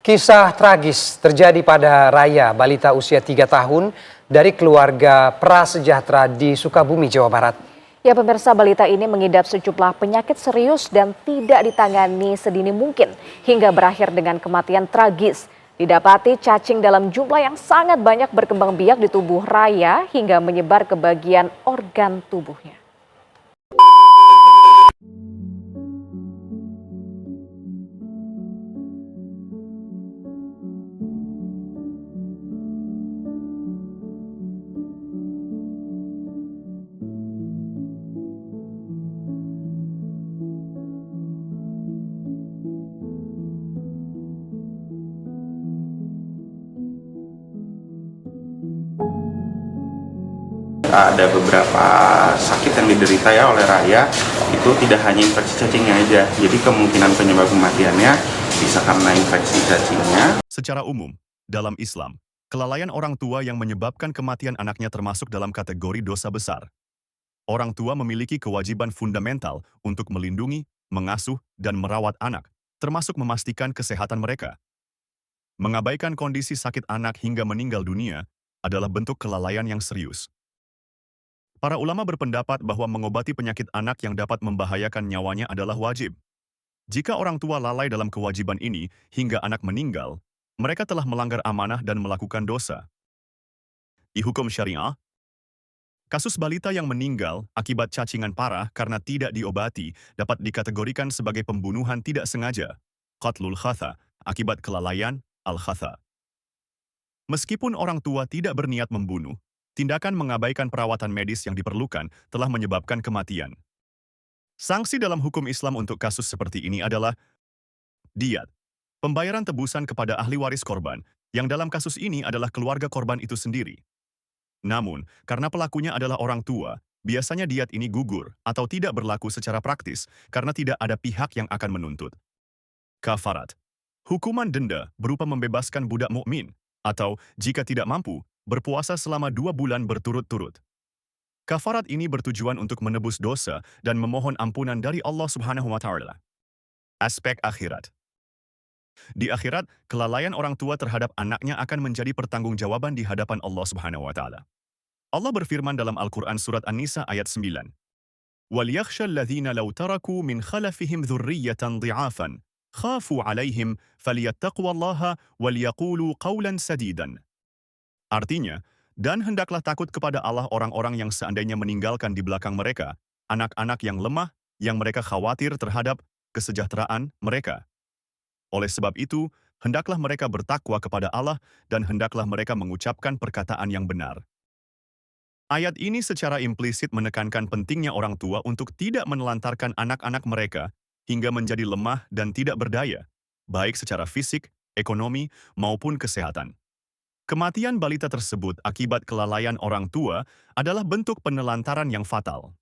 Kisah tragis terjadi pada Raya, balita usia 3 tahun dari keluarga prasejahtera di Sukabumi, Jawa Barat. Ya, pemirsa, balita ini mengidap sejumlah penyakit serius dan tidak ditangani sedini mungkin hingga berakhir dengan kematian tragis. Didapati cacing dalam jumlah yang sangat banyak berkembang biak di tubuh Raya hingga menyebar ke bagian organ tubuhnya. Ada beberapa sakit yang diderita ya oleh Raya, itu tidak hanya infeksi cacingnya aja, jadi kemungkinan penyebab kematiannya bisa karena infeksi cacingnya. Secara umum, dalam Islam, kelalaian orang tua yang menyebabkan kematian anaknya termasuk dalam kategori dosa besar. Orang tua memiliki kewajiban fundamental untuk melindungi, mengasuh, dan merawat anak, termasuk memastikan kesehatan mereka. Mengabaikan kondisi sakit anak hingga meninggal dunia adalah bentuk kelalaian yang serius. Para ulama berpendapat bahwa mengobati penyakit anak yang dapat membahayakan nyawanya adalah wajib. Jika orang tua lalai dalam kewajiban ini hingga anak meninggal, mereka telah melanggar amanah dan melakukan dosa. Di hukum syariah, kasus balita yang meninggal akibat cacingan parah karena tidak diobati dapat dikategorikan sebagai pembunuhan tidak sengaja, qatlul khatha, akibat kelalaian, al-khatha. Meskipun orang tua tidak berniat membunuh, tindakan mengabaikan perawatan medis yang diperlukan telah menyebabkan kematian. Sanksi dalam hukum Islam untuk kasus seperti ini adalah diyat, pembayaran tebusan kepada ahli waris korban, yang dalam kasus ini adalah keluarga korban itu sendiri. Namun, karena pelakunya adalah orang tua, biasanya diyat ini gugur atau tidak berlaku secara praktis karena tidak ada pihak yang akan menuntut. Kafarat, hukuman denda berupa membebaskan budak mukmin, atau jika tidak mampu, berpuasa selama 2 bulan berturut-turut. Kafarat ini bertujuan untuk menebus dosa dan memohon ampunan dari Allah Subhanahu wa Ta'ala. Aspek akhirat. Di akhirat, kelalaian orang tua terhadap anaknya akan menjadi pertanggungjawaban di hadapan Allah Subhanahu wa Ta'ala. Allah berfirman dalam Al-Quran surat An-Nisa ayat 9. وَلْيَخْشَى الَّذِينَ لَوْ تَرَكُوا مِنْ خَلَفِهِمْ ذُرِّيَّةً ضِعَافًا خَافُوا عَلَيْهِمْ فَلْيَتَّقُوا اللَّهَ وَلْيَقُولُوا قَوْلًا سَدِيدًا. Artinya, dan hendaklah takut kepada Allah orang-orang yang seandainya meninggalkan di belakang mereka, anak-anak yang lemah, yang mereka khawatir terhadap kesejahteraan mereka. Oleh sebab itu, hendaklah mereka bertakwa kepada Allah dan hendaklah mereka mengucapkan perkataan yang benar. Ayat ini secara implisit menekankan pentingnya orang tua untuk tidak menelantarkan anak-anak mereka hingga menjadi lemah dan tidak berdaya, baik secara fisik, ekonomi, maupun kesehatan. Kematian balita tersebut akibat kelalaian orang tua adalah bentuk penelantaran yang fatal.